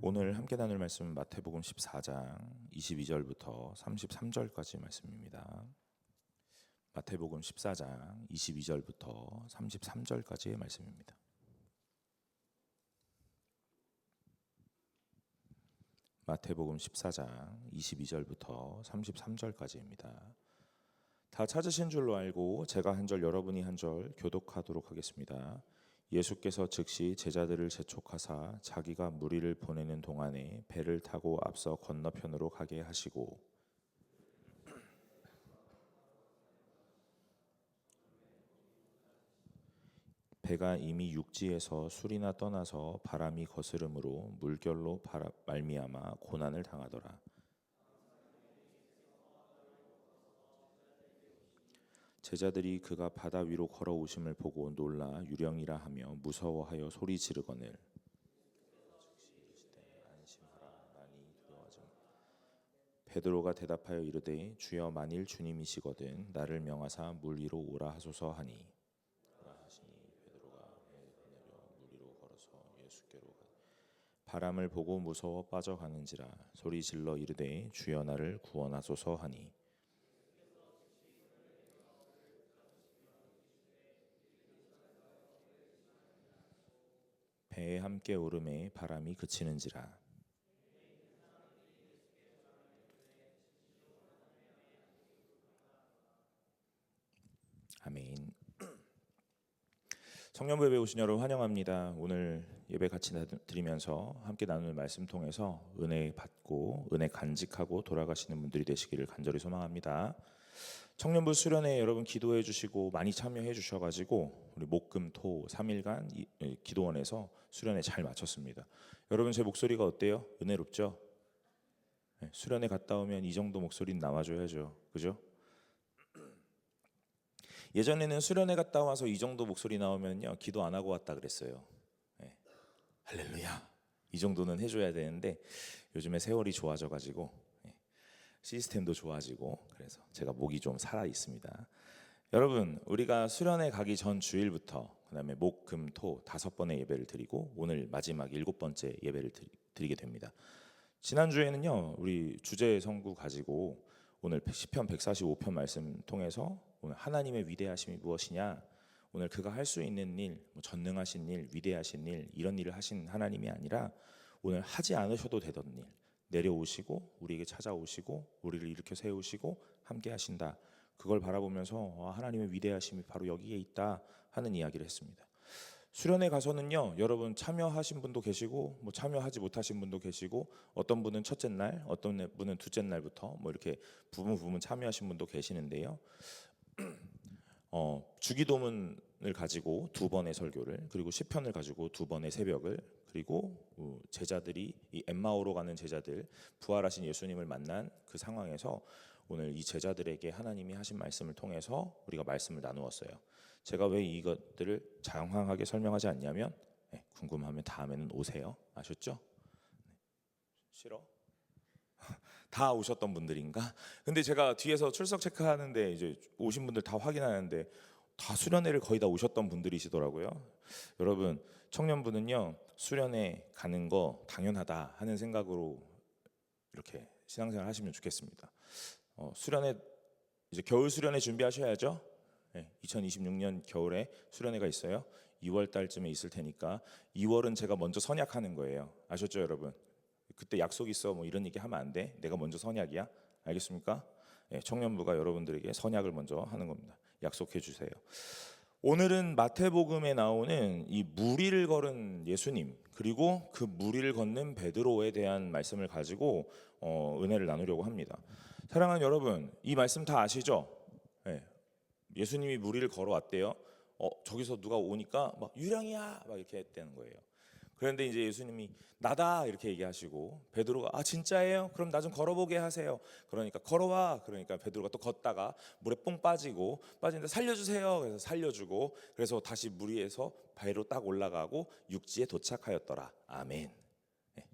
오늘 함께 나눌 말씀은 마태복음 14장 22절부터 33절까지 말씀입니다. 마태복음 14장 22절부터 33절까지의 말씀입니다. 마태복음 14장 22절부터 33절까지입니다. 다 찾으신 줄로 알고 제가 한 절 여러분이 한 절 교독하도록 하겠습니다. 예수께서 즉시 제자들을 재촉하사 자기가 무리를 보내는 동안에 배를 타고 앞서 건너편으로 가게 하시고 배가 이미 육지에서 술이나 떠나서 바람이 거스름으로 물결로 말미암아 고난을 당하더라. 제자들이 그가 바다 위로 걸어오심을 보고 놀라 유령이라 하며 무서워하여 소리 지르거늘 안심하라 나니 두려워하지 베드로가 대답하여 이르되 주여 만일 주님이시거든 나를 명하사 물 위로 오라 하소서 하니 하시니 베드로가 내려 물 위로 걸어서 예수께로 가 바람을 보고 무서워 빠져가는지라 소리 질러 이르되 주여 나를 구원하소서 하니 배에 함께 오름에 바람이 그치는지라. 아멘. 청년부 예배 오신 여러분 환영합니다. 오늘 예배 같이 드리면서 함께 나눌 말씀 통해서 은혜 받고 은혜 간직하고 돌아가시는 분들이 되시기를 간절히 소망합니다. 청년부 수련회 여러분 기도해 주시고 많이 참여해 주셔가지고 우리 목금토 3일간 기도원에서 수련회 잘 마쳤습니다. 여러분 제 목소리가 어때요? 은혜롭죠? 수련회 갔다 오면 이 정도 목소리는 나와줘야죠. 그죠? 예전에는 수련회 갔다 와서 이 정도 목소리 나오면요 기도 안 하고 왔다 그랬어요. 할렐루야 이 정도는 해줘야 되는데 요즘에 세월이 좋아져가지고 시스템도 좋아지고 그래서 제가 목이 좀 살아 있습니다. 여러분 우리가 수련회 가기 전 주일부터 그다음에 목, 금, 토 5번의 예배를 드리고 오늘 마지막 7번째 예배를 드리게 됩니다. 지난주에는요 우리 주제 성구 가지고 오늘 시편 145편 말씀 통해서 오늘 하나님의 위대하심이 무엇이냐, 오늘 그가 할 수 있는 일, 전능하신 일, 위대하신 일, 이런 일을 하신 하나님이 아니라 오늘 하지 않으셔도 되던 일 내려오시고 우리에게 찾아오시고 우리를 일으켜 세우시고 함께 하신다. 그걸 바라보면서 하나님의 위대하심이 바로 여기에 있다 하는 이야기를 했습니다. 수련회 가서는요 여러분 참여하신 분도 계시고 참여하지 못하신 분도 계시고 어떤 분은 첫째 날 어떤 분은 둘째 날부터 이렇게 부분 참여하신 분도 계시는데요. 주기도문을 가지고 2번의 설교를 그리고 시편을 가지고 2번의 새벽을 그리고 제자들이 이 엠마오로 가는 제자들 부활하신 예수님을 만난 그 상황에서 오늘 이 제자들에게 하나님이 하신 말씀을 통해서 우리가 말씀을 나누었어요. 제가 왜 이것들을 장황하게 설명하지 않냐면 궁금하면 다음에는 오세요. 아셨죠? 싫어? 다 오셨던 분들인가? 근데 제가 뒤에서 출석 체크하는데 이제 오신 분들 다 확인하는데 다 수련회를 거의 다 오셨던 분들이시더라고요. 여러분 청년부는요 수련회 가는 거 당연하다 하는 생각으로 이렇게 신앙생활 하시면 좋겠습니다. 수련회 이제 겨울 수련회 준비하셔야죠. 2026년 겨울에 수련회가 있어요. 2월 달쯤에 있을 테니까 2월은 제가 먼저 선약하는 거예요. 아셨죠 여러분? 그때 약속 있어 이런 얘기 하면 안 돼. 내가 먼저 선약이야. 알겠습니까? 청년부가 여러분들에게 선약을 먼저 하는 겁니다. 약속해 주세요. 오늘은 마태복음에 나오는 이 무리를 걸은 예수님 그리고 그 무리를 걷는 베드로에 대한 말씀을 가지고 은혜를 나누려고 합니다. 사랑하는 여러분 이 말씀 다 아시죠? 예수님이 무리를 걸어왔대요. 저기서 누가 오니까 막 유령이야 막 이렇게 했다는 거예요. 그런데 이제 예수님이 나다 이렇게 얘기하시고 베드로가 진짜예요? 그럼 나 좀 걸어보게 하세요. 그러니까 걸어와. 그러니까 베드로가 또 걷다가 물에 뽕 빠지는데 살려주세요. 그래서 살려주고 그래서 다시 물 위에서 배로 딱 올라가고 육지에 도착하였더라. 아멘.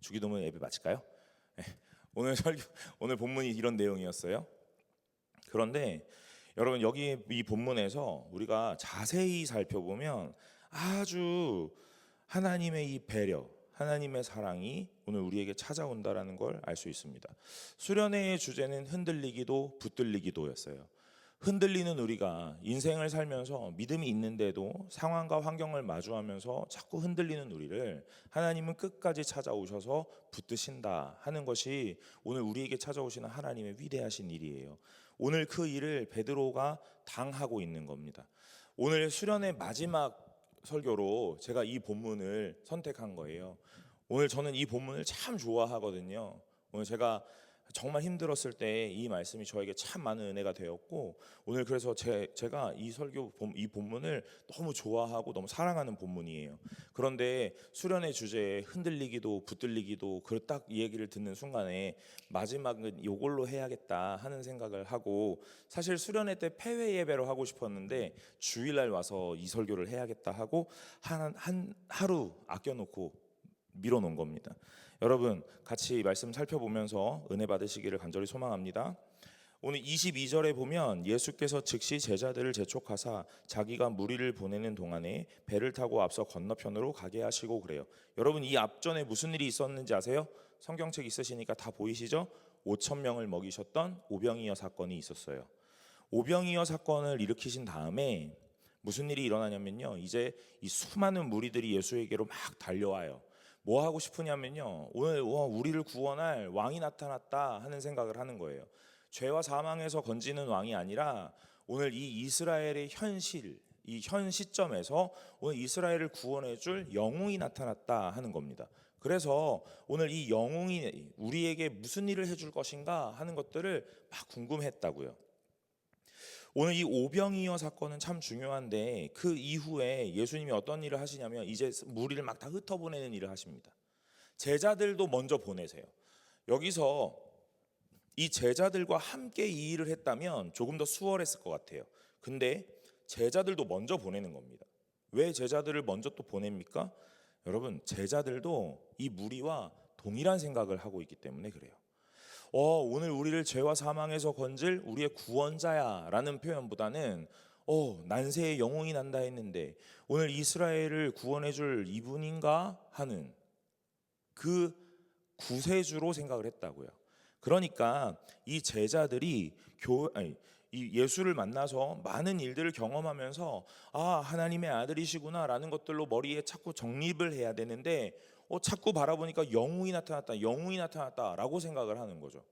주기도문 예배 마칠까요? 오늘 본문이 이런 내용이었어요. 그런데 여러분 여기 이 본문에서 우리가 자세히 살펴보면 아주 하나님의 이 배려, 하나님의 사랑이 오늘 우리에게 찾아온다라는 걸 알 수 있습니다. 수련회의 주제는 흔들리기도 붙들리기도였어요. 흔들리는 우리가 인생을 살면서 믿음이 있는데도 상황과 환경을 마주하면서 자꾸 흔들리는 우리를 하나님은 끝까지 찾아오셔서 붙드신다 하는 것이 오늘 우리에게 찾아오시는 하나님의 위대하신 일이에요. 오늘 그 일을 베드로가 당하고 있는 겁니다. 오늘 수련의 마지막 설교로 제가 이 본문을 선택한 거예요. 오늘 저는 이 본문을 참 좋아하거든요. 오늘 제가 정말 힘들었을 때 이 말씀이 저에게 참 많은 은혜가 되었고, 오늘 그래서 제가 이 이 본문을 너무 좋아하고 너무 사랑하는 본문이에요. 그런데 수련의 주제에 흔들리기도 붙들리기도 그 딱 이 얘기를 듣는 순간에 마지막은 이걸로 해야겠다 하는 생각을 하고, 사실 수련회 때 폐회 예배로 하고 싶었는데 주일날 와서 이 설교를 해야겠다 하고 하루 아껴놓고 밀어놓은 겁니다. 여러분 같이 말씀 살펴보면서 은혜 받으시기를 간절히 소망합니다. 오늘 22절에 보면 예수께서 즉시 제자들을 재촉하사 자기가 무리를 보내는 동안에 배를 타고 앞서 건너편으로 가게 하시고 그래요. 여러분 이 앞전에 무슨 일이 있었는지 아세요? 성경책 있으시니까 다 보이시죠? 5천 명을 먹이셨던 오병이어 사건이 있었어요. 오병이어 사건을 일으키신 다음에 무슨 일이 일어나냐면요, 이제 이 수많은 무리들이 예수에게로 막 달려와요. 뭐 하고 싶으냐면요, 오늘 우리를 구원할 왕이 나타났다 하는 생각을 하는 거예요. 죄와 사망에서 건지는 왕이 아니라 오늘 이 이스라엘의 현실, 이 현 시점에서 오늘 이스라엘을 구원해 줄 영웅이 나타났다 하는 겁니다. 그래서 오늘 이 영웅이 우리에게 무슨 일을 해줄 것인가 하는 것들을 막 궁금했다고요. 오늘 이 오병이어 사건은 참 중요한데 그 이후에 예수님이 어떤 일을 하시냐면 이제 무리를 막 다 흩어보내는 일을 하십니다. 제자들도 먼저 보내세요. 여기서 이 제자들과 함께 이 일을 했다면 조금 더 수월했을 것 같아요. 근데 제자들도 먼저 보내는 겁니다. 왜 제자들을 먼저 또 보냅니까? 여러분 제자들도 이 무리와 동일한 생각을 하고 있기 때문에 그래요. 오늘 우리를 죄와 사망에서 건질 우리의 구원자야 라는 표현보다는 난세의 영웅이 난다 했는데 오늘 이스라엘을 구원해 줄 이분인가 하는 그 구세주로 생각을 했다고요. 그러니까 이 제자들이 이 예수를 만나서 많은 일들을 경험하면서 하나님의 아들이시구나 라는 것들로 머리에 자꾸 정립을 해야 되는데 자꾸 바라보니까 영웅이 나타났다 라고 생각을 하는 거죠.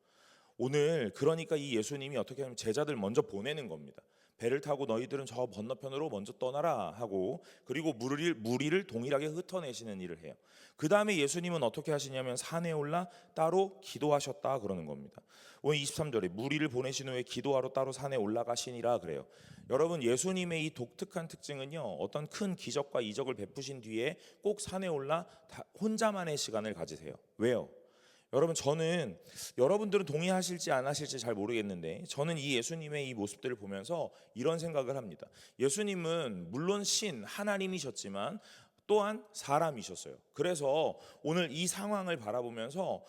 오늘 그러니까 이 예수님이 어떻게 하면 제자들 먼저 보내는 겁니다. 배를 타고 너희들은 저 건너편으로 먼저 떠나라 하고, 그리고 무리를 동일하게 흩어내시는 일을 해요. 그 다음에 예수님은 어떻게 하시냐면 산에 올라 따로 기도하셨다 그러는 겁니다. 오늘 23절에 무리를 보내신 후에 기도하러 따로 산에 올라가시니라 그래요. 여러분 예수님의 이 독특한 특징은요, 어떤 큰 기적과 이적을 베푸신 뒤에 꼭 산에 올라 혼자만의 시간을 가지세요. 왜요? 여러분 저는 여러분들은 동의하실지 안 하실지 잘 모르겠는데 저는 이 예수님의 이 모습들을 보면서 이런 생각을 합니다. 예수님은 물론 신 하나님이셨지만 또한 사람이셨어요. 그래서 오늘 이 상황을 바라보면서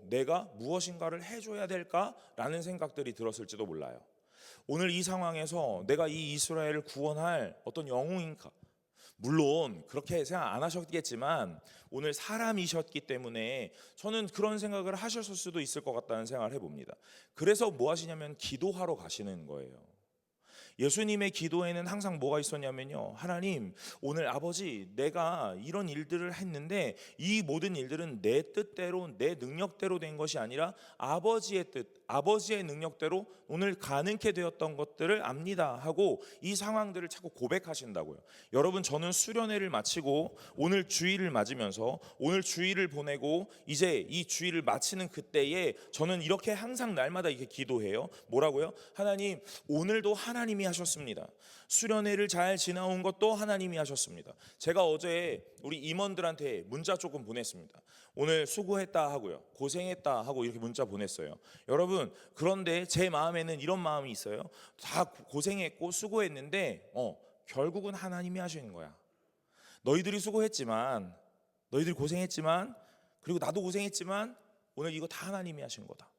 내가 무엇인가를 해줘야 될까라는 생각들이 들었을지도 몰라요. 오늘 이 상황에서 내가 이 이스라엘을 구원할 어떤 영웅인가, 물론 그렇게 생각 안 하셨겠지만 오늘 사람이셨기 때문에 저는 그런 생각을 하셨을 수도 있을 것 같다는 생각을 해봅니다. 그래서 뭐 하시냐면 기도하러 가시는 거예요. 예수님의 기도에는 항상 뭐가 있었냐면요, 하나님 오늘 아버지 내가 이런 일들을 했는데 이 모든 일들은 내 뜻대로 내 능력대로 된 것이 아니라 아버지의 뜻, 아버지의 능력대로 오늘 가능케 되었던 것들을 압니다 하고 이 상황들을 자꾸 고백하신다고요. 여러분 저는 수련회를 마치고 오늘 주일을 맞으면서 오늘 주일을 보내고 이제 이 주일을 마치는 그때에 저는 이렇게 항상 날마다 이렇게 기도해요. 뭐라고요? 하나님 오늘도 하나님이 하셨습니다. 수련회를 잘 지나온 것도 하나님이 하셨습니다. 제가 어제 우리 임원들한테 문자 조금 보냈습니다. 오늘 수고했다 하고요, 고생했다 하고 이렇게 문자 보냈어요. 여러분 그런데 제 마음에는 이런 마음이 있어요. 다 고생했고 수고했는데 결국은 하나님이 하시는 거야. 너희들이 수고했지만, 너희들이 고생했지만, 그리고 나도 고생했지만 오늘 이거 다 하나님이 하신 거다.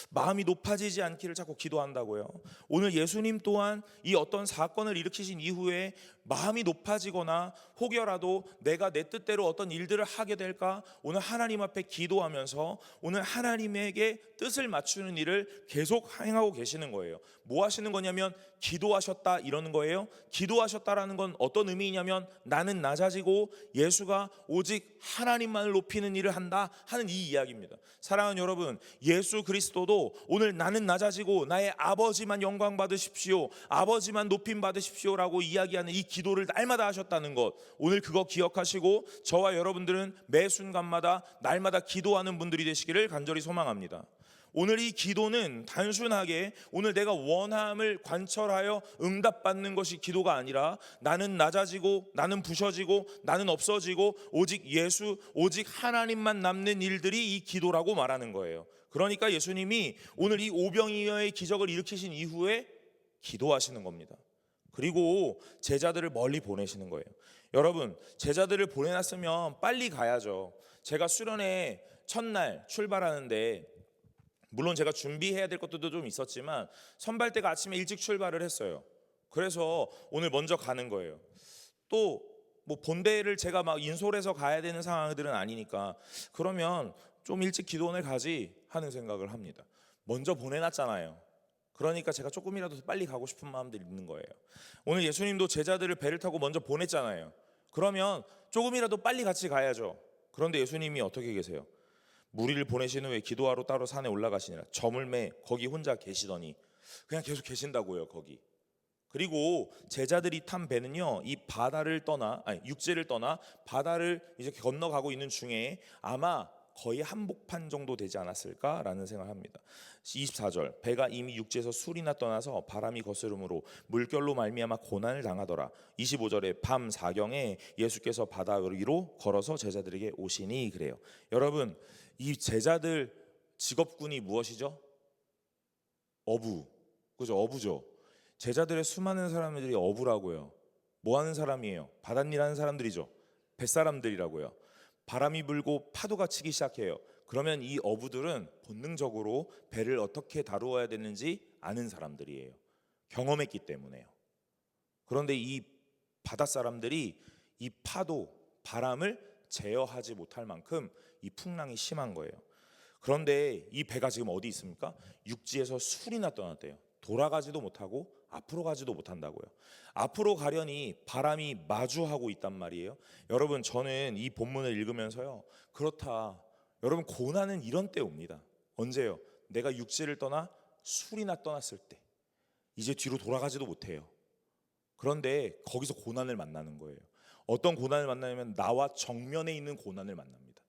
마음이 높아지지 않기를 자꾸 기도한다고요. 오늘 예수님 또한 이 어떤 사건을 일으키신 이후에 마음이 높아지거나 혹여라도 내가 내 뜻대로 어떤 일들을 하게 될까, 오늘 하나님 앞에 기도하면서 오늘 하나님에게 뜻을 맞추는 일을 계속 행하고 계시는 거예요. 뭐 하시는 거냐면 기도하셨다 이러는 거예요. 기도하셨다라는 건 어떤 의미냐면 나는 낮아지고 예수가 오직 하나님만을 높이는 일을 한다 하는 이 이야기입니다. 사랑하는 여러분, 예수 그리스도도 오늘 나는 낮아지고 나의 아버지만 영광 받으십시오, 아버지만 높임 받으십시오라고 이야기하는 이 기도를 날마다 하셨다는 것, 오늘 그거 기억하시고 저와 여러분들은 매 순간마다 날마다 기도하는 분들이 되시기를 간절히 소망합니다. 오늘 이 기도는 단순하게 오늘 내가 원함을 관철하여 응답받는 것이 기도가 아니라 나는 낮아지고 나는 부셔지고 나는 없어지고 오직 예수 오직 하나님만 남는 일들이 이 기도라고 말하는 거예요. 그러니까 예수님이 오늘 이 오병이어의 기적을 일으키신 이후에 기도하시는 겁니다. 그리고 제자들을 멀리 보내시는 거예요. 여러분, 제자들을 보내놨으면 빨리 가야죠. 제가 수련회 첫날 출발하는데 물론 제가 준비해야 될 것들도 좀 있었지만 선발대가 아침에 일찍 출발을 했어요. 그래서 오늘 먼저 가는 거예요. 또 뭐 본대를 제가 막 인솔해서 가야 되는 상황들은 아니니까 그러면 좀 일찍 기도원을 가지 하는 생각을 합니다. 먼저 보내놨잖아요. 그러니까 제가 조금이라도 빨리 가고 싶은 마음들이 있는 거예요. 오늘 예수님도 제자들을 배를 타고 먼저 보냈잖아요. 그러면 조금이라도 빨리 같이 가야죠. 그런데 예수님이 어떻게 계세요? 무리를 보내신 후에 기도하러 따로 산에 올라가시니라. 저물매 거기 혼자 계시더니 그냥 계속 계신다고요, 거기. 그리고 제자들이 탄 배는요, 이 바다를 떠나 육지를 떠나 바다를 이제 건너가고 있는 중에 아마 거의 한복판 정도 되지 않았을까라는 생각을 합니다. 24절, 배가 이미 육지에서 술이나 떠나서 바람이 거스름으로 물결로 말미암아 고난을 당하더라. 25절에 밤 4경에 예수께서 바다 위로 걸어서 제자들에게 오시니 그래요. 여러분, 이 제자들 직업군이 무엇이죠? 어부, 그죠? 어부죠. 제자들의 수많은 사람들이 어부라고요. 뭐 하는 사람이에요? 바닷일 하는 사람들이죠. 뱃사람들이라고요. 바람이 불고 파도가 치기 시작해요. 그러면 이 어부들은 본능적으로 배를 어떻게 다루어야 되는지 아는 사람들이에요. 경험했기 때문에요. 그런데 이 바닷사람들이 이 파도, 바람을 제어하지 못할 만큼 이 풍랑이 심한 거예요. 그런데 이 배가 지금 어디 있습니까? 육지에서 술이나 떠났대요. 돌아가지도 못하고 앞으로 가지도 못한다고요. 앞으로 가려니 바람이 마주하고 있단 말이에요. 여러분, 저는 이 본문을 읽으면서요, 그렇다. 여러분, 고난은 이런 때 옵니다. 언제요? 내가 육지를 떠나 술이나 떠났을 때. 이제 뒤로 돌아가지도 못해요. 그런데 거기서 고난을 만나는 거예요. 어떤 고난을 만나냐면 나와 정면에 있는 고난을 만납니다.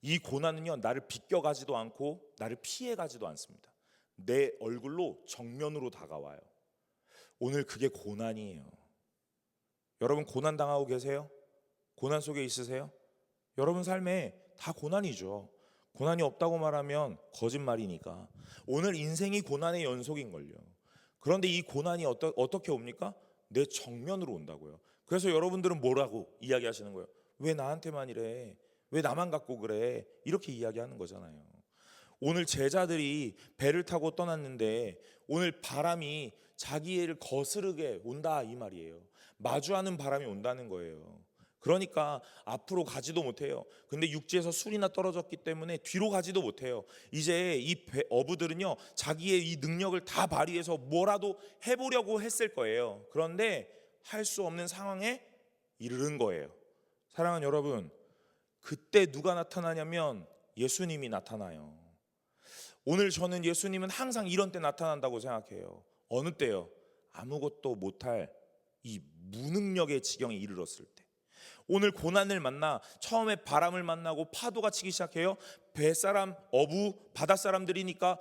이 고난은요, 나를 비껴가지도 않고 나를 피해가지도 않습니다. 내 얼굴로 정면으로 다가와요. 오늘 그게 고난이에요. 여러분, 고난 당하고 계세요? 고난 속에 있으세요? 여러분 삶에 다 고난이죠. 고난이 없다고 말하면 거짓말이니까. 오늘 인생이 고난의 연속인걸요. 그런데 이 고난이 어떻게 옵니까? 내 정면으로 온다고요. 그래서 여러분들은 뭐라고 이야기하시는 거예요? 왜 나한테만 이래? 왜 나만 갖고 그래? 이렇게 이야기하는 거잖아요. 오늘 제자들이 배를 타고 떠났는데 오늘 바람이 자기를 거스르게 온다 이 말이에요. 마주하는 바람이 온다는 거예요. 그러니까 앞으로 가지도 못해요. 근데 육지에서 술이나 떨어졌기 때문에 뒤로 가지도 못해요. 이제 이 어부들은요, 자기의 이 능력을 다 발휘해서 뭐라도 해보려고 했을 거예요. 그런데 할 수 없는 상황에 이르는 거예요. 사랑하는 여러분, 그때 누가 나타나냐면 예수님이 나타나요. 오늘 저는 예수님은 항상 이런 때 나타난다고 생각해요. 어느 때요? 아무것도 못할 이 무능력의 지경에 이르렀을 때. 오늘 고난을 만나 처음에 바람을 만나고 파도가 치기 시작해요. 뱃사람, 어부, 바닷사람들이니까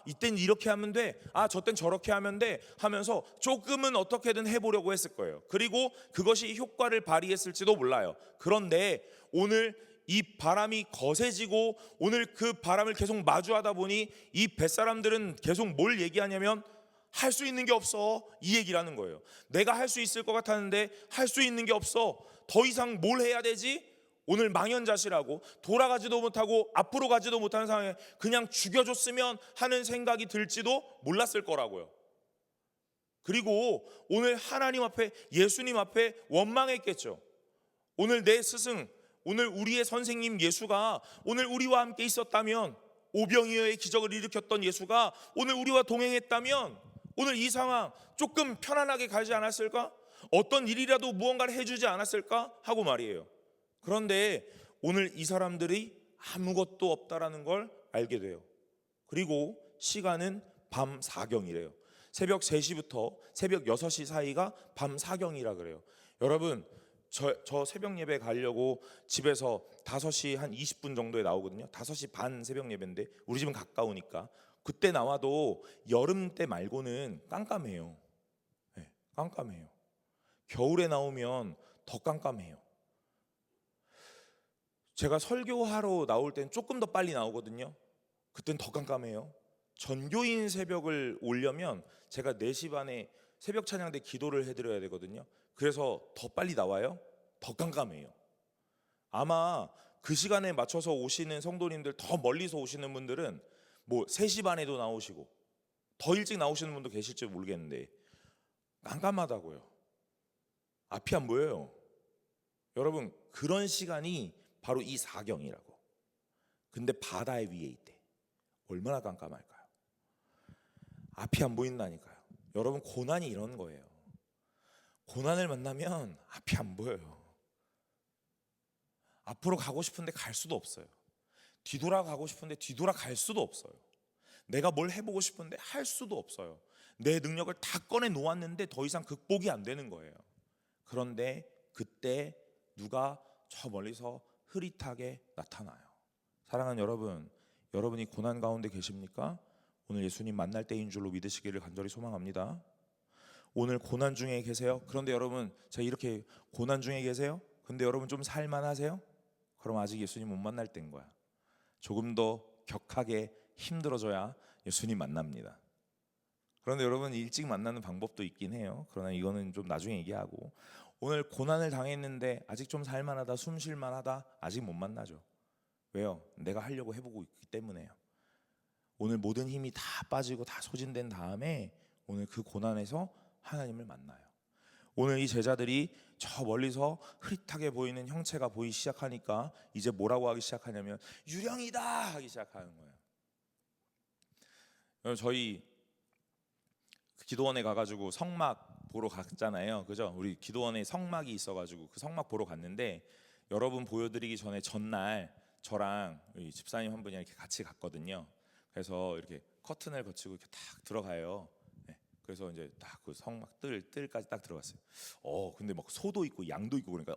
이땐 이렇게 하면 돼, 저땐 저렇게 하면 돼 하면서 조금은 어떻게든 해보려고 했을 거예요. 그리고 그것이 효과를 발휘했을지도 몰라요. 그런데 오늘 이 바람이 거세지고 오늘 그 바람을 계속 마주하다 보니 이 뱃사람들은 계속 뭘 얘기하냐면 할 수 있는 게 없어, 이 얘기라는 거예요. 내가 할 수 있을 것 같았는데 할 수 있는 게 없어. 더 이상 뭘 해야 되지? 오늘 망연자실하고 돌아가지도 못하고 앞으로 가지도 못하는 상황에 그냥 죽여줬으면 하는 생각이 들지도 몰랐을 거라고요. 그리고 오늘 하나님 앞에, 예수님 앞에 원망했겠죠. 오늘 내 스승, 오늘 우리의 선생님 예수가 오늘 우리와 함께 있었다면, 오병이어의 기적을 일으켰던 예수가 오늘 우리와 동행했다면 오늘 이 상황 조금 편안하게 가지 않았을까? 어떤 일이라도 무언가를 해주지 않았을까? 하고 말이에요. 그런데 오늘 이 사람들이 아무것도 없다라는 걸 알게 돼요. 그리고 시간은 밤 4경이래요. 새벽 3시부터 새벽 6시 사이가 밤 4경이라 그래요. 여러분, 저 새벽 예배 가려고 집에서 5시 한 20분 정도에 나오거든요. 5시 반 새벽 예배인데 우리 집은 가까우니까 그때 나와도 여름 때 말고는 깜깜해요. 네, 깜깜해요. 겨울에 나오면 더 깜깜해요. 제가 설교하러 나올 땐 조금 더 빨리 나오거든요. 그땐 더 깜깜해요. 전교인 새벽을 오려면 제가 4시 반에 새벽 찬양 때 기도를 해드려야 되거든요. 그래서 더 빨리 나와요. 더 깜깜해요. 아마 그 시간에 맞춰서 오시는 성도님들, 더 멀리서 오시는 분들은 뭐 3시 반에도 나오시고 더 일찍 나오시는 분도 계실지 모르겠는데 깜깜하다고요. 앞이 안 보여요. 여러분, 그런 시간이 바로 이 4경이라고. 근데 바다 위에 있대. 얼마나 깜깜할까요? 앞이 안 보인다니까요. 여러분, 고난이 이런 거예요. 고난을 만나면 앞이 안 보여요. 앞으로 가고 싶은데 갈 수도 없어요. 뒤돌아가고 싶은데 뒤돌아갈 수도 없어요. 내가 뭘 해보고 싶은데 할 수도 없어요. 내 능력을 다 꺼내 놓았는데 더 이상 극복이 안 되는 거예요. 그런데 그때 누가 저 멀리서 흐릿하게 나타나요. 사랑하는 여러분, 여러분이 고난 가운데 계십니까? 오늘 예수님 만날 때인 줄로 믿으시기를 간절히 소망합니다. 오늘 고난 중에 계세요? 그런데 여러분, 제가 이렇게 고난 중에 계세요? 근데 여러분 좀 살만하세요? 그럼 아직 예수님 못 만날 때인 거야. 조금 더 격하게 힘들어져야 예수님 만납니다. 그런데 여러분, 일찍 만나는 방법도 있긴 해요. 그러나 이거는 좀 나중에 얘기하고, 오늘 고난을 당했는데 아직 좀 살만하다, 숨 쉴만하다, 아직 못 만나죠. 왜요? 내가 하려고 해보고 있기 때문에요. 오늘 모든 힘이 다 빠지고 다 소진된 다음에 오늘 그 고난에서 하나님을 만나요. 오늘 이 제자들이 저 멀리서 흐릿하게 보이는 형체가 보이기 시작하니까 이제 뭐라고 하기 시작하냐면 유령이다 하기 시작하는 거예요. 저희 기도원에 가가지고 성막 보러 갔잖아요. 그죠? 우리 기도원에 성막이 있어가지고 그 성막 보러 갔는데, 여러분 보여드리기 전에 전날 저랑 집사님 한 분이 이렇게 같이 갔거든요. 그래서 이렇게 커튼을 거치고 이렇게 딱 들어가요. 네. 그래서 이제 딱 그 성막 뜰까지 딱 들어갔어요. 근데 막 소도 있고 양도 있고 그러니까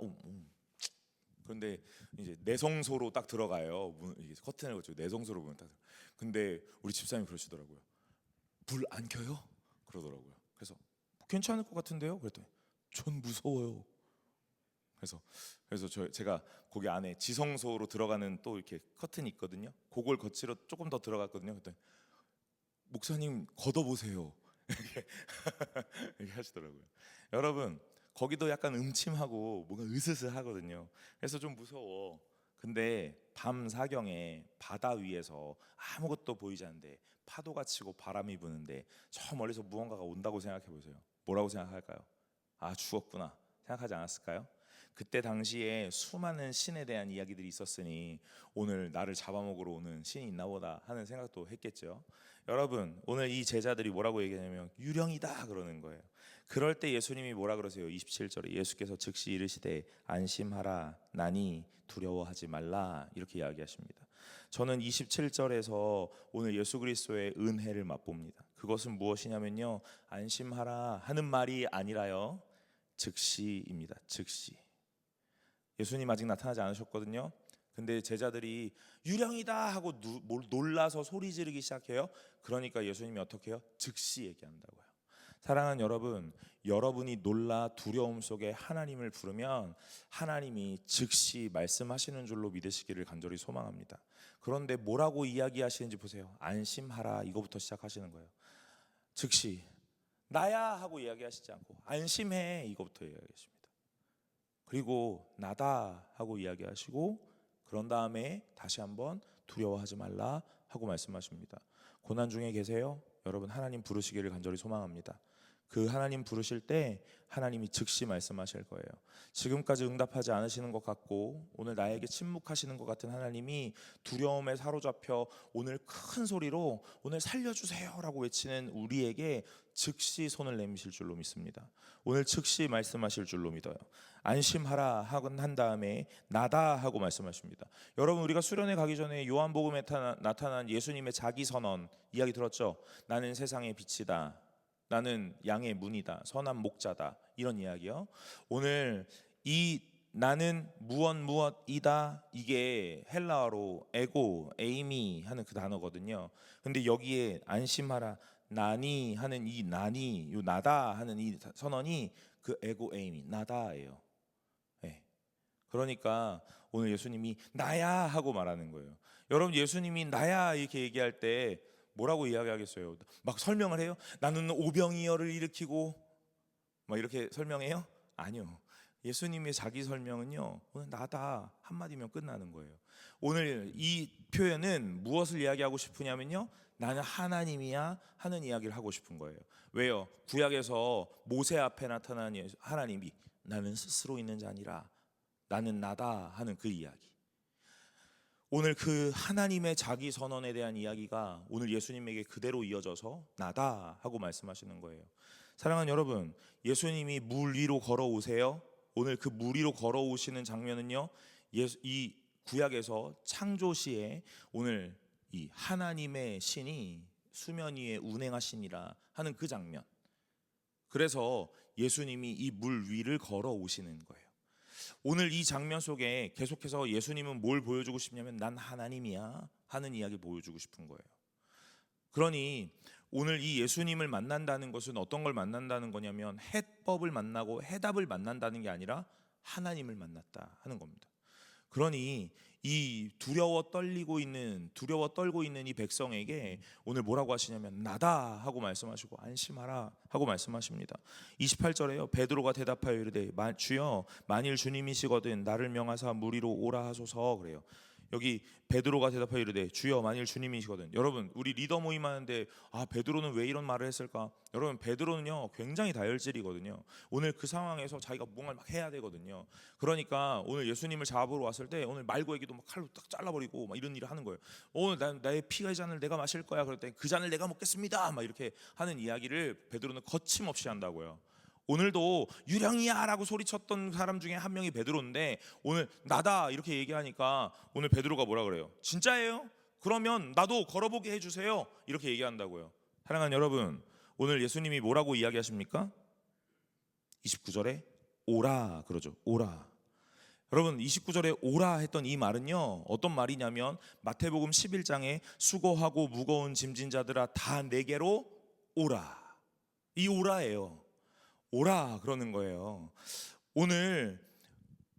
그런데 이제 내성소로 딱 들어가요. 이게 커튼을 거치고 내성소로 보면 딱. 근데 우리 집사님이 그러시더라고요. 불 안 켜요? 그러더라고요. 그래서 괜찮을 것 같은데요? 그랬더니 전 무서워요. 그래서 제가 거기 안에 지성소로 들어가는 또 이렇게 커튼이 있거든요. 그걸 거치러 조금 더 들어갔거든요. 그랬더니 목사님 걷어보세요. 이렇게 하시더라고요. 여러분, 거기도 약간 음침하고 뭔가 으스스하거든요. 그래서 좀 무서워. 근데 밤 4경에 바다 위에서 아무것도 보이지 않는데 파도가 치고 바람이 부는데 저 멀리서 무언가가 온다고 생각해 보세요. 뭐라고 생각할까요? 아, 죽었구나 생각하지 않았을까요? 그때 당시에 수많은 신에 대한 이야기들이 있었으니 오늘 나를 잡아먹으러 오는 신이 있나 보다 하는 생각도 했겠죠. 여러분, 오늘 이 제자들이 뭐라고 얘기하냐면 유령이다 그러는 거예요. 그럴 때 예수님이 뭐라 그러세요? 27절에 예수께서 즉시 이르시되 안심하라 나니 두려워하지 말라 이렇게 이야기하십니다. 저는 27절에서 오늘 예수 그리스도의 은혜를 맛봅니다. 그것은 무엇이냐면요, 안심하라 하는 말이 아니라요, 즉시입니다. 즉시. 예수님 아직 나타나지 않으셨거든요. 근데 제자들이 유령이다 하고 놀라서 소리 지르기 시작해요. 그러니까 예수님이 어떻게 해요? 즉시 얘기한다고요. 사랑하는 여러분, 여러분이 놀라 두려움 속에 하나님을 부르면 하나님이 즉시 말씀하시는 줄로 믿으시기를 간절히 소망합니다. 그런데 뭐라고 이야기하시는지 보세요. 안심하라 이거부터 시작하시는 거예요. 즉시 나야 하고 이야기하시지 않고 안심해 이거부터 이야기하십니다. 그리고 나다 하고 이야기하시고 그런 다음에 다시 한번 두려워하지 말라 하고 말씀하십니다. 고난 중에 계세요? 여러분, 하나님 부르시기를 간절히 소망합니다. 그 하나님 부르실 때 하나님이 즉시 말씀하실 거예요. 지금까지 응답하지 않으시는 것 같고 오늘 나에게 침묵하시는 것 같은 하나님이 두려움에 사로잡혀 오늘 큰 소리로 오늘 살려주세요 라고 외치는 우리에게 즉시 손을 내미실 줄로 믿습니다. 오늘 즉시 말씀하실 줄로 믿어요. 안심하라 한 다음에 나다 하고 말씀하십니다. 여러분, 우리가 수련회 가기 전에 요한복음에 나타난 예수님의 자기 선언 이야기 들었죠? 나는 세상의 빛이다, 나는 양의 문이다, 선한 목자다, 이런 이야기요. 오늘 이 나는 무엇이다, 이게 헬라어로 에고 에이미 하는 그 단어거든요. 근데 여기에 안심하라 나니 하는 이 나니, 요 나다 하는 이 선언이 그 에고 에이미 나다예요. 네. 그러니까 오늘 예수님이 나야 하고 말하는 거예요. 여러분, 예수님이 나야 이렇게 얘기할 때 뭐라고 이야기하겠어요? 막 설명을 해요? 나는 오병이어를 일으키고 막 이렇게 설명해요? 아니요. 예수님의 자기 설명은요, 오늘 나다 한마디면 끝나는 거예요. 오늘 이 표현은 무엇을 이야기하고 싶으냐면요, 나는 하나님이야 하는 이야기를 하고 싶은 거예요. 왜요? 구약에서 모세 앞에 나타난 하나님이 나는 스스로 있는 자 아니라 나는 나다 하는 그 이야기. 오늘 그 하나님의 자기 선언에 대한 이야기가 오늘 예수님에게 그대로 이어져서 나다 하고 말씀하시는 거예요. 사랑하는 여러분, 예수님이 물 위로 걸어오세요. 오늘 그 물 위로 걸어오시는 장면은요, 이 구약에서 창조시에 오늘 이 하나님의 신이 수면 위에 운행하시니라 하는 그 장면. 그래서 예수님이 이 물 위를 걸어오시는 거예요. 오늘 이 장면 속에 계속해서 예수님은 뭘 보여주고 싶냐면 난 하나님이야 하는 이야기 보여주고 싶은 거예요. 그러니 오늘 이 예수님을 만난다는 것은 어떤 걸 만난다는 거냐면 해법을 만나고 해답을 만난다는 게 아니라 하나님을 만났다 하는 겁니다. 그러니 이 두려워 떨고 있는 이 백성에게 오늘 뭐라고 하시냐면 나다 하고 말씀하시고 안심하라 하고 말씀하십니다. 28절에요. 베드로가 대답하여 이르되 주여 만일 주님이시거든 나를 명하사 물 위로 오라 하소서. 그래요. 여기 베드로가 대답하여 이르되 주여 만일 주님이시거든. 여러분, 우리 리더 모임 하는데 베드로는 왜 이런 말을 했을까? 여러분, 베드로는요 굉장히 다혈질이거든요. 오늘 그 상황에서 자기가 뭔가를 막 해야 되거든요. 그러니까 오늘 예수님을 잡으러 왔을 때 오늘 말고에게도 막 칼로 딱 잘라버리고 막 이런 일을 하는 거예요. 오늘 나의 피의 잔을 내가 마실 거야. 그럴 때 그 잔을 내가 먹겠습니다 막 이렇게 하는 이야기를 베드로는 거침없이 한다고요. 오늘도 유령이야 라고 소리쳤던 사람 중에 한 명이 베드로인데 오늘 나다 이렇게 얘기하니까 오늘 베드로가 뭐라 그래요? 진짜예요? 그러면 나도 걸어보게 해주세요 이렇게 얘기한다고요. 사랑하는 여러분, 오늘 예수님이 뭐라고 이야기하십니까? 29절에 오라 그러죠. 오라. 여러분, 29절에 오라 했던 이 말은요 어떤 말이냐면 마태복음 11장에 수고하고 무거운 짐진 자들아 다 내게로 오라, 이 오라예요. 오라 그러는 거예요. 오늘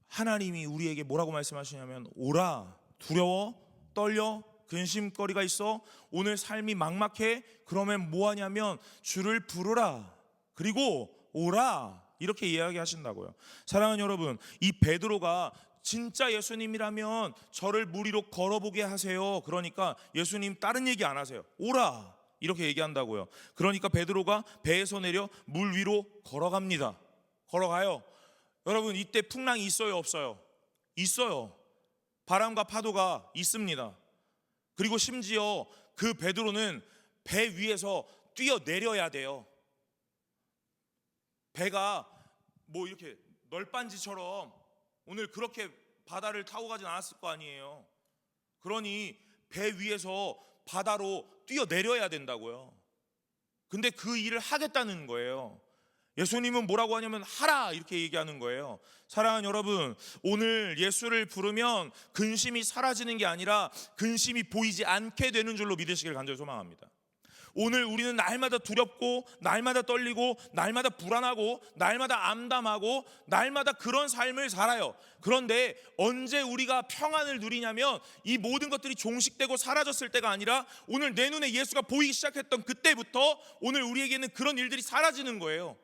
하나님이 우리에게 뭐라고 말씀하시냐면 오라. 두려워? 떨려? 근심거리가 있어? 오늘 삶이 막막해? 그러면 뭐하냐면 주를 부르라, 그리고 오라, 이렇게 이야기하신다고요. 사랑하는 여러분, 이 베드로가 진짜 예수님이라면 저를 물 위로 걸어보게 하세요. 그러니까 예수님 다른 얘기 안 하세요. 오라 이렇게 얘기한다고요. 그러니까 베드로가 배에서 내려 물 위로 걸어갑니다. 걸어가요. 여러분, 이때 풍랑이 있어요 없어요? 있어요. 바람과 파도가 있습니다. 그리고 심지어 그 베드로는 배 위에서 뛰어내려야 돼요. 배가 뭐 이렇게 널빤지처럼 오늘 그렇게 바다를 타고 가진 않았을 거 아니에요. 그러니 배 위에서 바다로 뛰어내려야 된다고요. 근데 그 일을 하겠다는 거예요. 예수님은 뭐라고 하냐면 하라 이렇게 얘기하는 거예요. 사랑하는 여러분, 오늘 예수를 부르면 근심이 사라지는 게 아니라 근심이 보이지 않게 되는 줄로 믿으시길 간절히 소망합니다. 오늘 우리는 날마다 두렵고 날마다 떨리고 날마다 불안하고 날마다 암담하고 날마다 그런 삶을 살아요. 그런데 언제 우리가 평안을 누리냐면 이 모든 것들이 종식되고 사라졌을 때가 아니라 오늘 내 눈에 예수가 보이기 시작했던 그때부터 오늘 우리에게는 그런 일들이 사라지는 거예요.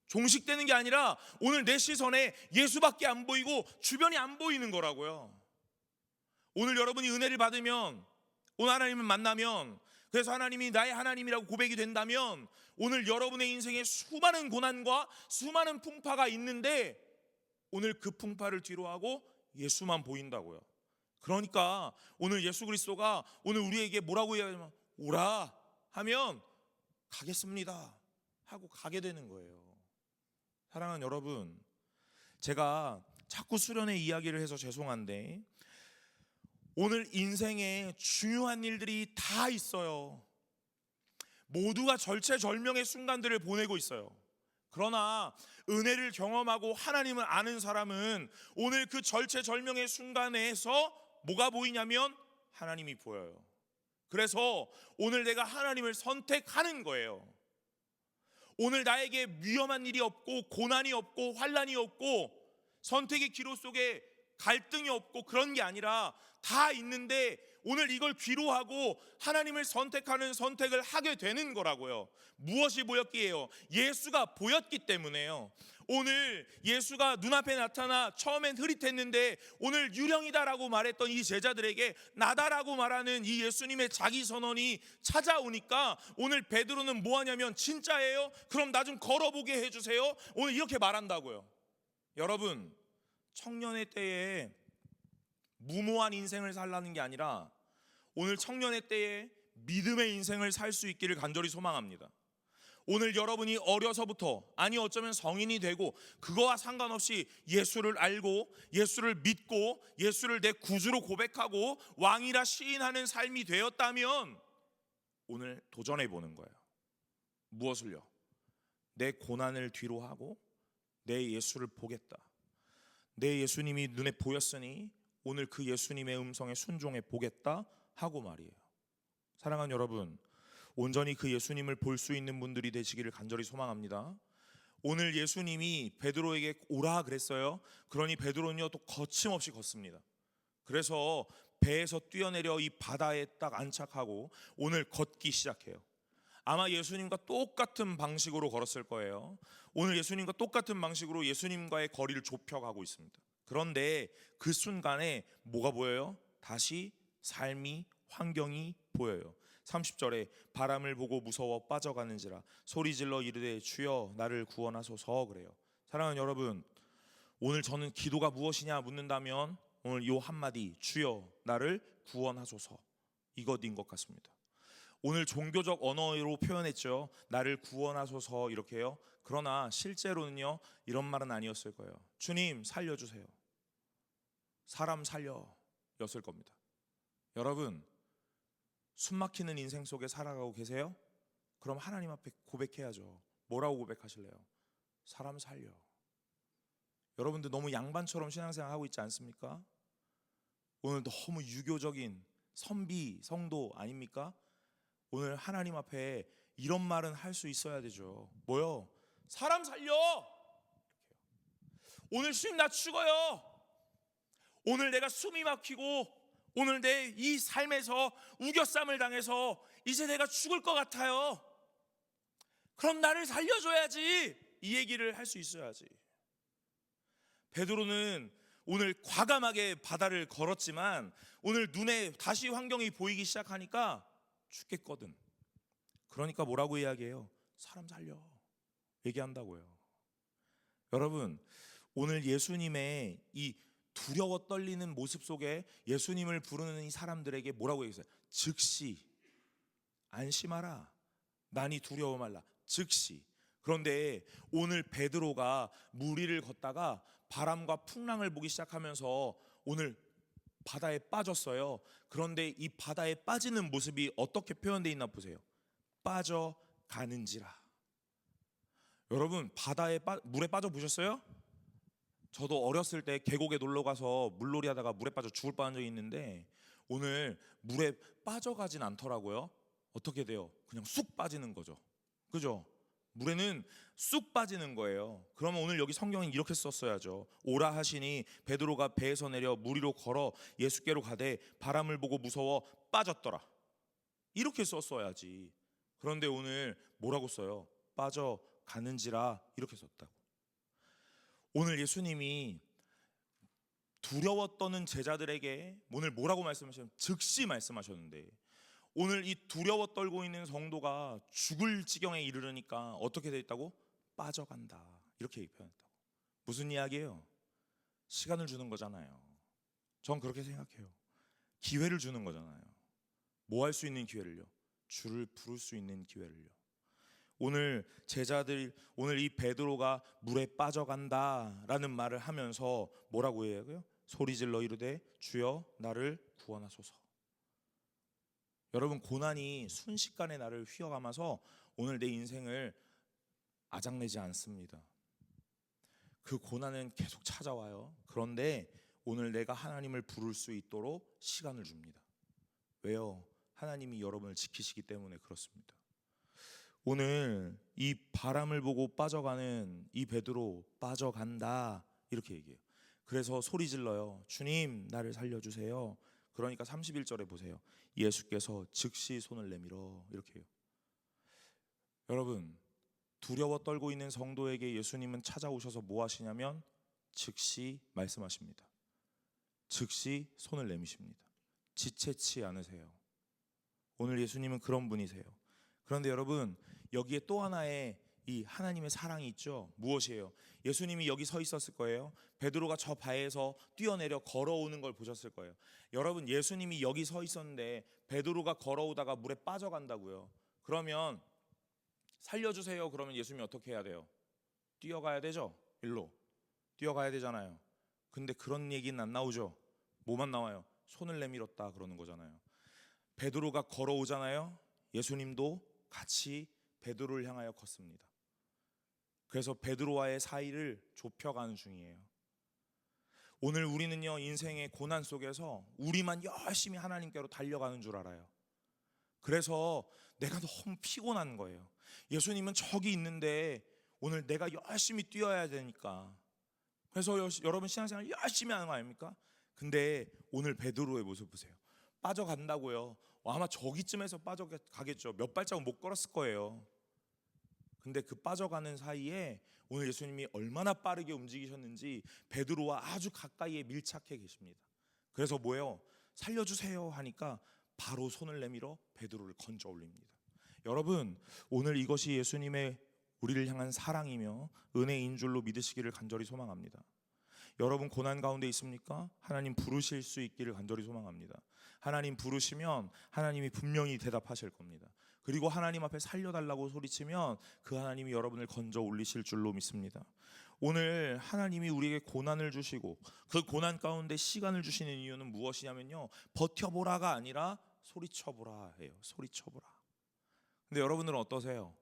종식되는 게 아니라 오늘 내 시선에 예수밖에 안 보이고 주변이 안 보이는 거라고요. 오늘 여러분이 은혜를 받으면, 오늘 하나님을 만나면, 그래서 하나님이 나의 하나님이라고 고백이 된다면 오늘 여러분의 인생에 수많은 고난과 수많은 풍파가 있는데 오늘 그 풍파를 뒤로하고 예수만 보인다고요. 그러니까 오늘 예수 그리스도가 오늘 우리에게 뭐라고 해야하면 오라 하면 가겠습니다 하고 가게 되는 거예요. 사랑하는 여러분, 제가 자꾸 수련의 이야기를 해서 죄송한데 오늘 인생에 중요한 일들이 다 있어요. 모두가 절체절명의 순간들을 보내고 있어요. 그러나 은혜를 경험하고 하나님을 아는 사람은 오늘 그 절체절명의 순간에서 뭐가 보이냐면 하나님이 보여요. 그래서 오늘 내가 하나님을 선택하는 거예요. 오늘 나에게 위험한 일이 없고 고난이 없고 환난이 없고 선택의 기로 속에 갈등이 없고 그런 게 아니라 다 있는데 오늘 이걸 귀로하고 하나님을 선택하는 선택을 하게 되는 거라고요. 무엇이 보였기에요? 예수가 보였기 때문에요. 오늘 예수가 눈앞에 나타나 처음엔 흐릿했는데 오늘 유령이다라고 말했던 이 제자들에게 나다라고 말하는 이 예수님의 자기 선언이 찾아오니까 오늘 베드로는 뭐하냐면 진짜예요? 그럼 나 좀 걸어보게 해주세요. 오늘 이렇게 말한다고요. 여러분, 청년의 때에 무모한 인생을 살라는 게 아니라 오늘 청년의 때에 믿음의 인생을 살 수 있기를 간절히 소망합니다. 오늘 여러분이 어려서부터, 아니 어쩌면 성인이 되고 그거와 상관없이 예수를 알고 예수를 믿고 예수를 내 구주로 고백하고 왕이라 시인하는 삶이 되었다면 오늘 도전해 보는 거예요. 무엇을요? 내 고난을 뒤로 하고 내 예수를 보겠다. 내 예수님이 눈에 보였으니 오늘 그 예수님의 음성에 순종해 보겠다 하고 말이에요. 사랑하는 여러분, 온전히 그 예수님을 볼 수 있는 분들이 되시기를 간절히 소망합니다. 오늘 예수님이 베드로에게 오라 그랬어요. 그러니 베드로는요 또 거침없이 걷습니다. 그래서 배에서 뛰어내려 이 바다에 딱 안착하고 오늘 걷기 시작해요. 아마 예수님과 똑같은 방식으로 걸었을 거예요. 오늘 예수님과 똑같은 방식으로 예수님과의 거리를 좁혀가고 있습니다. 그런데 그 순간에 뭐가 보여요? 다시 삶이, 환경이 보여요. 30절에 바람을 보고 무서워 빠져가는지라 소리질러 이르되 주여 나를 구원하소서 그래요. 사랑하는 여러분, 오늘 저는 기도가 무엇이냐 묻는다면 오늘 요 한마디 주여 나를 구원하소서 이것인 것 같습니다. 오늘 종교적 언어로 표현했죠. 나를 구원하소서 이렇게요. 그러나 실제로는요 이런 말은 아니었을 거예요. 주님 살려주세요. 사람 살려였을 겁니다. 여러분, 숨막히는 인생 속에 살아가고 계세요? 그럼 하나님 앞에 고백해야죠. 뭐라고 고백하실래요? 사람 살려. 여러분들 너무 양반처럼 신앙생활 하고 있지 않습니까? 오늘 너무 유교적인 선비 성도 아닙니까? 오늘 하나님 앞에 이런 말은 할 수 있어야 되죠. 뭐요? 사람 살려. 오늘 주님 나 죽어요. 오늘 내가 숨이 막히고 오늘 내 이 삶에서 우겨쌈을 당해서 이제 내가 죽을 것 같아요. 그럼 나를 살려줘야지. 이 얘기를 할 수 있어야지. 베드로는 오늘 과감하게 바다를 걸었지만 오늘 눈에 다시 환경이 보이기 시작하니까 죽겠거든. 그러니까 뭐라고 이야기해요? 사람 살려 얘기한다고요. 여러분, 오늘 예수님의 이 두려워 떨리는 모습 속에 예수님을 부르는 이 사람들에게 뭐라고 얘기했어요? 즉시 안심하라. 난이 두려워 말라. 즉시. 그런데 오늘 베드로가 물 위를 걷다가 바람과 풍랑을 보기 시작하면서 오늘 바다에 빠졌어요. 그런데 이 바다에 빠지는 모습이 어떻게 표현되어 있나 보세요. 빠져가는지라. 여러분, 물에 빠져 보셨어요? 저도 어렸을 때 계곡에 놀러 가서 물놀이 하다가 물에 빠져 죽을 뻔한 적이 있는데 오늘 물에 빠져가진 않더라고요. 어떻게 돼요? 그냥 쑥 빠지는 거죠. 그죠? 물에는 쑥 빠지는 거예요. 그러면 오늘 여기 성경은 이렇게 썼어야죠. 오라 하시니 베드로가 배에서 내려 물 위로 걸어 예수께로 가되 바람을 보고 무서워 빠졌더라. 이렇게 썼어야지. 그런데 오늘 뭐라고 써요? 빠져가는지라. 가는지라 이렇게 썼다고. 오늘 예수님이 두려워 떠는 제자들에게 오늘 뭐라고 말씀하셨냐면 즉시 말씀하셨는데, 오늘 이 두려워 떨고 있는 성도가 죽을 지경에 이르르니까 어떻게 돼 있다고? 빠져간다, 이렇게 표현했다고. 무슨 이야기예요? 시간을 주는 거잖아요. 전 그렇게 생각해요. 기회를 주는 거잖아요. 뭐 할 수 있는 기회를요? 주를 부를 수 있는 기회를요. 오늘 제자들, 오늘 이 베드로가 물에 빠져간다라는 말을 하면서 뭐라고 해요? 소리질러 이르되 주여 나를 구원하소서. 여러분, 고난이 순식간에 나를 휘어감아서 오늘 내 인생을 아작내지 않습니다. 그 고난은 계속 찾아와요. 그런데 오늘 내가 하나님을 부를 수 있도록 시간을 줍니다. 왜요? 하나님이 여러분을 지키시기 때문에 그렇습니다. 오늘 이 바람을 보고 빠져가는 이 베드로, 빠져간다 이렇게 얘기해요. 그래서 소리 질러요. 주님 나를 살려주세요. 그러니까 31절에 보세요. 예수께서 즉시 손을 내밀어 이렇게 해요. 여러분, 두려워 떨고 있는 성도에게 예수님은 찾아오셔서 뭐 하시냐면 즉시 말씀하십니다. 즉시 손을 내미십니다. 지체치 않으세요. 오늘 예수님은 그런 분이세요. 그런데 여러분, 여기에 또 하나의 이 하나님의 사랑이 있죠. 무엇이에요? 예수님이 여기 서 있었을 거예요. 베드로가 저 바에서 뛰어내려 걸어오는 걸 보셨을 거예요. 여러분, 예수님이 여기 서 있었는데 베드로가 걸어오다가 물에 빠져간다고요. 그러면 살려주세요. 그러면 예수님이 어떻게 해야 돼요? 뛰어가야 되죠. 일로 뛰어가야 되잖아요. 근데 그런 얘기는 안 나오죠. 뭐만 나와요? 손을 내밀었다 그러는 거잖아요. 베드로가 걸어오잖아요. 예수님도 같이 베드로를 향하여 걷습니다. 그래서 베드로와의 사이를 좁혀가는 중이에요. 오늘 우리는요, 인생의 고난 속에서 우리만 열심히 하나님께로 달려가는 줄 알아요. 그래서 내가 너무 피곤한 거예요. 예수님은 저기 있는데 오늘 내가 열심히 뛰어야 되니까. 그래서 여러분 신앙생활 열심히 하는 거 아닙니까? 근데 오늘 베드로의 모습 보세요. 빠져간다고요. 아마 저기쯤에서 빠져가겠죠. 몇 발자국 못 걸었을 거예요. 근데 그 빠져가는 사이에 오늘 예수님이 얼마나 빠르게 움직이셨는지 베드로와 아주 가까이에 밀착해 계십니다. 그래서 뭐예요? 살려주세요 하니까 바로 손을 내밀어 베드로를 건져 올립니다. 여러분, 오늘 이것이 예수님의 우리를 향한 사랑이며 은혜인 줄로 믿으시기를 간절히 소망합니다. 여러분, 고난 가운데 있습니까? 하나님 부르실 수 있기를 간절히 소망합니다. 하나님 부르시면 하나님이 분명히 대답하실 겁니다. 그리고 하나님 앞에 살려달라고 소리치면 그 하나님이 여러분을 건져 올리실 줄로 믿습니다. 오늘 하나님이 우리에게 고난을 주시고 그 고난 가운데 시간을 주시는 이유는 무엇이냐면요, 버텨보라가 아니라 소리쳐보라 해요. 소리쳐보라. 근데 여러분들은 어떠세요?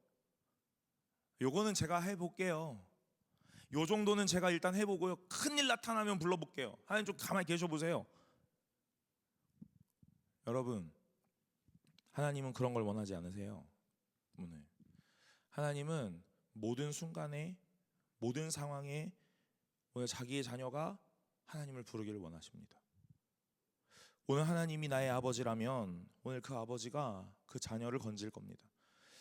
요거는 제가 해볼게요. 요 정도는 제가 일단 해보고요, 큰일 나타나면 불러볼게요. 하나님 좀 가만히 계셔보세요. 여러분, 하나님은 그런 걸 원하지 않으세요. 오늘 하나님은 모든 순간에, 모든 상황에 오늘 자기의 자녀가 하나님을 부르기를 원하십니다. 오늘 하나님이 나의 아버지라면 오늘 그 아버지가 그 자녀를 건질 겁니다.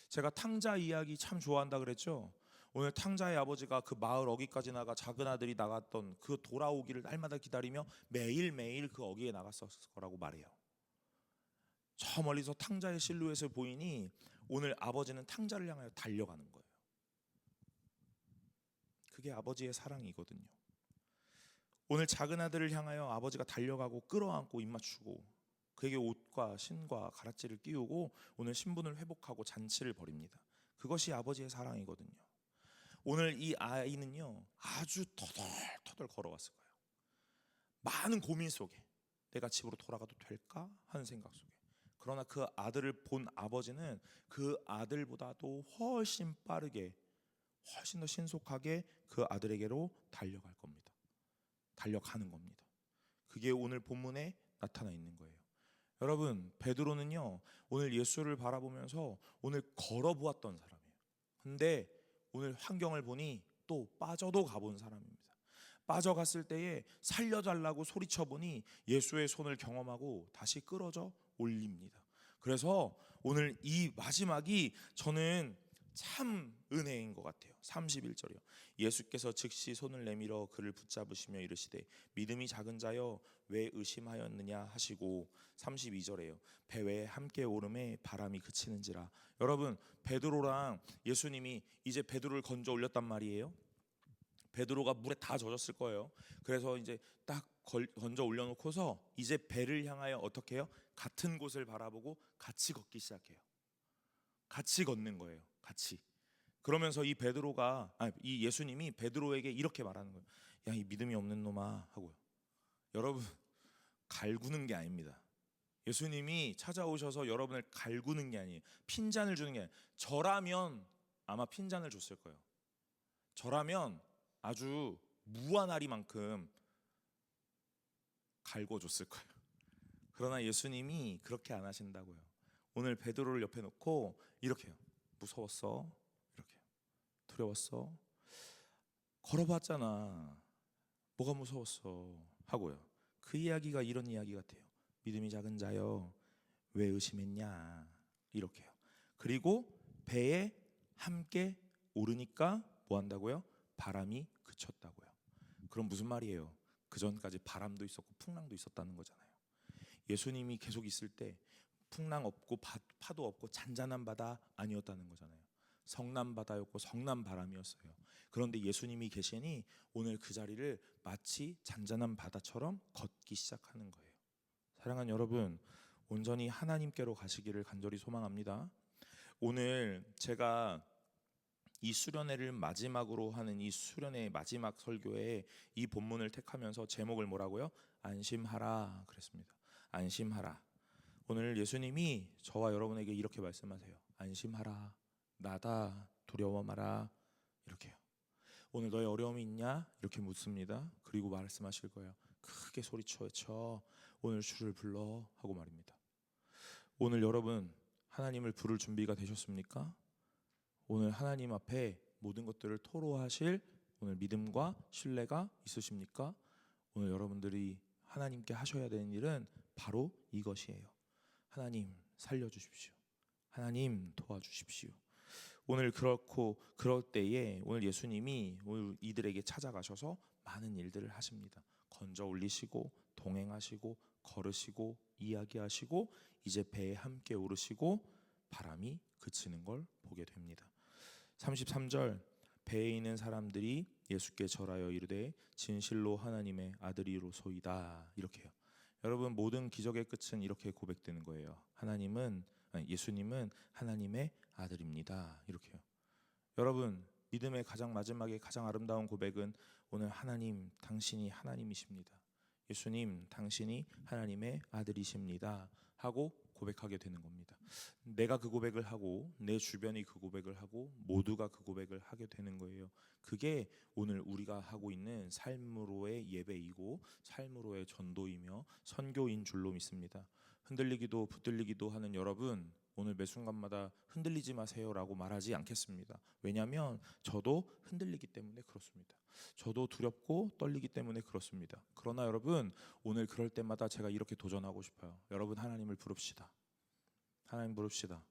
제가 탕자 이야기 참 좋아한다 그랬죠. 오늘 탕자의 아버지가 그 마을 어귀까지 나가 작은 아들이 나갔던 그 돌아오기를 날마다 기다리며 매일매일 그 어귀에 나갔었을 거라고 말해요. 저 멀리서 탕자의 실루엣을 보이니 오늘 아버지는 탕자를 향하여 달려가는 거예요. 그게 아버지의 사랑이거든요. 오늘 작은 아들을 향하여 아버지가 달려가고 끌어안고 입맞추고 그에게 옷과 신과 가락지를 끼우고 오늘 신분을 회복하고 잔치를 벌입니다. 그것이 아버지의 사랑이거든요. 오늘 이 아이는요, 아주 터덜터덜 걸어왔을 거예요. 많은 고민 속에 내가 집으로 돌아가도 될까 하는 생각 속에. 그러나 그 아들을 본 아버지는 그 아들보다도 훨씬 빠르게, 훨씬 더 신속하게 그 아들에게로 달려갈 겁니다. 달려가는 겁니다. 그게 오늘 본문에 나타나 있는 거예요. 여러분, 베드로는요, 오늘 예수를 바라보면서 오늘 걸어보았던 사람이에요. 근데 오늘 환경을 보니 또 빠져도 가본 사람입니다. 빠져갔을 때에 살려달라고 소리쳐보니 예수의 손을 경험하고 다시 끌어져 올립니다. 그래서 오늘 이 마지막이 저는 참 은혜인 것 같아요. 31절이요. 예수께서 즉시 손을 내밀어 그를 붙잡으시며 이르시되 믿음이 작은 자여 왜 의심하였느냐 하시고 32절에요. 배에 함께 오름에 바람이 그치는지라. 여러분, 베드로랑 예수님이 이제 베드로를 건져 올렸단 말이에요. 베드로가 물에 다 젖었을 거예요. 그래서 이제 딱 건져 올려놓고서 이제 배를 향하여 어떻게 해요? 같은 곳을 바라보고 같이 걷기 시작해요. 같이 걷는 거예요. 같이. 그러면서 이 예수님이 베드로에게 이렇게 말하는 거예요. 야, 이 믿음이 없는 놈아 하고요. 여러분, 갈구는 게 아닙니다. 예수님이 찾아오셔서 여러분을 갈구는 게 아니에요. 핀잔을 주는 게 아니에요. 저라면 아마 핀잔을 줬을 거예요. 저라면 아주 무한하리만큼 갈궈줬을 거예요. 그러나 예수님이 그렇게 안 하신다고요. 오늘 베드로를 옆에 놓고 이렇게 해요. 무서웠어? 이렇게 두려웠어? 걸어봤잖아. 뭐가 무서웠어? 하고요. 그 이야기가 이런 이야기 같아요. 믿음이 작은 자여 왜 의심했냐? 이렇게요. 그리고 배에 함께 오르니까 뭐 한다고요? 바람이 그쳤다고요. 그럼 무슨 말이에요? 그 전까지 바람도 있었고 풍랑도 있었다는 거잖아요. 예수님이 계속 있을 때 풍랑 없고 파도 없고 잔잔한 바다 아니었다는 거잖아요. 성난 바다였고 성난 바람이었어요. 그런데 예수님이 계시니 오늘 그 자리를 마치 잔잔한 바다처럼 걷기 시작하는 거예요. 사랑하는 여러분, 온전히 하나님께로 가시기를 간절히 소망합니다. 오늘 제가 이 수련회를 마지막으로 하는 이 수련회 마지막 설교에 이 본문을 택하면서 제목을 뭐라고요? 안심하라 그랬습니다. 안심하라. 오늘 예수님이 저와 여러분에게 이렇게 말씀하세요. 안심하라. 나다. 두려워 마라. 이렇게요. 오늘 너의 어려움이 있냐? 이렇게 묻습니다. 그리고 말씀하실 거예요. 크게 소리쳐 외쳐 오늘 주를 불러 하고 말입니다. 오늘 여러분 하나님을 부를 준비가 되셨습니까? 오늘 하나님 앞에 모든 것들을 토로하실 오늘 믿음과 신뢰가 있으십니까? 오늘 여러분들이 하나님께 하셔야 되는 일은 바로 이것이에요. 하나님 살려주십시오. 하나님 도와주십시오. 오늘 그럴 때에 오늘 예수님이 오늘 이들에게 찾아가셔서 많은 일들을 하십니다. 건져 올리시고 동행하시고 걸으시고 이야기하시고 이제 배에 함께 오르시고 바람이 그치는 걸 보게 됩니다. 33절 배에 있는 사람들이 예수께 절하여 이르되 진실로 하나님의 아들이로소이다 이렇게요. 여러분 모든 기적의 끝은 이렇게 고백되는 거예요. 예수님은 하나님의 아들입니다. 이렇게요. 여러분 믿음의 가장 마지막에 가장 아름다운 고백은 오늘 하나님 당신이 하나님이십니다. 예수님 당신이 하나님의 아들이십니다 하고 고백하게 되는 겁니다. 내가 그 고백을 하고 내 주변이 그 고백을 하고 모두가 그 고백을 하게 되는 거예요. 그게 오늘 우리가 하고 있는 삶으로의 예배이고 삶으로의 전도이며 선교인 줄로 믿습니다. 흔들리기도 붙들리기도 하는 여러분 오늘 매 순간마다 흔들리지 마세요라고 말하지 않겠습니다. 왜냐하면 저도 흔들리기 때문에 그렇습니다. 저도 두렵고 떨리기 때문에 그렇습니다. 그러나 여러분 오늘 그럴 때마다 제가 이렇게 도전하고 싶어요. 여러분 하나님을 부릅시다. 하나님 부릅시다.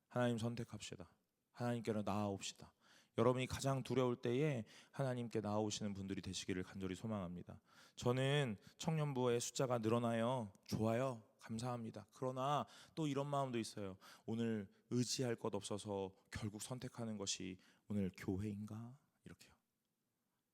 하나님 선택합시다. 하나님께로 나아옵시다. 여러분이 가장 두려울 때에 하나님께 나아오시는 분들이 되시기를 간절히 소망합니다. 저는 청년부의 숫자가 늘어나요. 좋아요. 감사합니다. 그러나 또 이런 마음도 있어요. 오늘 의지할 것 없어서 결국 선택하는 것이 오늘 교회인가? 이렇게요.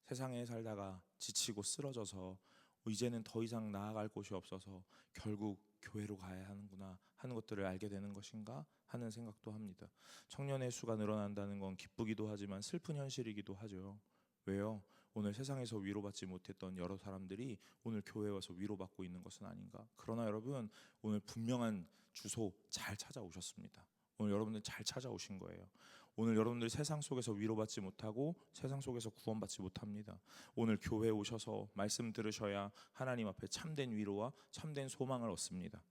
세상에 살다가 지치고 쓰러져서 이제는 더 이상 나아갈 곳이 없어서 결국 교회로 가야 하는구나 하는 것들을 알게 되는 것인가 하는 생각도 합니다. 청년의 수가 늘어난다는 건 기쁘기도 하지만 슬픈 현실이기도 하죠. 왜요? 오늘 세상에서 위로받지 못했던 여러 사람들이 오늘 교회에 와서 위로받고 있는 것은 아닌가. 그러나 여러분 오늘 분명한 주소 잘 찾아오셨습니다. 오늘 여러분들 잘 찾아오신 거예요. 오늘 여러분들 세상 속에서 위로받지 못하고 세상 속에서 구원받지 못합니다. 오늘 교회에 오셔서 말씀 들으셔야 하나님 앞에 참된 위로와 참된 소망을 얻습니다.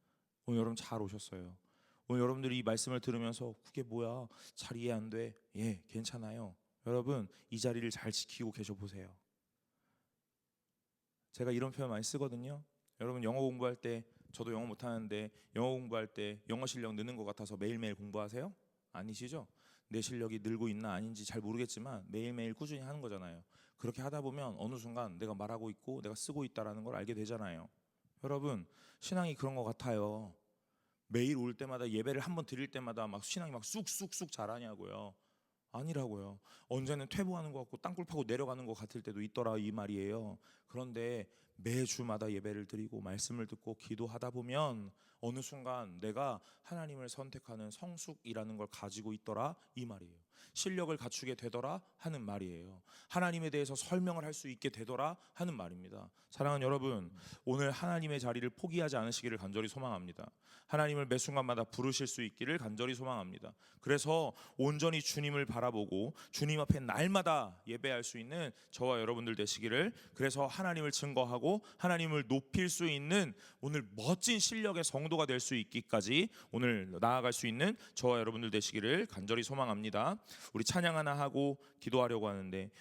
오늘 여러분 잘 오셨어요. 오늘 여러분들이 이 말씀을 들으면서 그게 뭐야? 잘 이해 안 돼? 예, 괜찮아요. 여러분 이 자리를 잘 지키고 계셔 보세요. 제가 이런 표현 많이 쓰거든요. 여러분 영어 공부할 때 저도 영어 못하는데 영어 공부할 때 영어 실력 느는 것 같아서 매일매일 공부하세요? 아니시죠? 내 실력이 늘고 있나 아닌지 잘 모르겠지만 매일매일 꾸준히 하는 거잖아요. 그렇게 하다 보면 어느 순간 내가 말하고 있고 내가 쓰고 있다라는 걸 알게 되잖아요. 여러분, 신앙이 그런 것 같아요. 매일 올 때마다 예배를 한번 드릴 때마다 막 신앙이 막 쑥쑥쑥 자라냐고요. 아니라고요. 언제는 퇴보하는 것 같고 땅굴 파고 내려가는 것 같을 때도 있더라 이 말이에요. 그런데 매주마다 예배를 드리고 말씀을 듣고 기도하다 보면 어느 순간 내가 하나님을 선택하는 성숙이라는 걸 가지고 있더라 이 말이에요. 실력을 갖추게 되더라 하는 말이에요. 하나님에 대해서 설명을 할 수 있게 되더라 하는 말입니다. 사랑하는 여러분, 오늘 하나님의 자리를 포기하지 않으시기를 간절히 소망합니다. 하나님을 매 순간마다 부르실 수 있기를 간절히 소망합니다. 그래서 온전히 주님을 바라보고 주님 앞에 날마다 예배할 수 있는 저와 여러분들 되시기를, 그래서 하나님을 증거하고 하나님을 높일 수 있는 오늘 멋진 실력의 성도가 될 수 있기까지 오늘 나아갈 수 있는 저와 여러분들 되시기를 간절히 소망합니다. 우리 찬양 하나 하고 기도하려고 하는데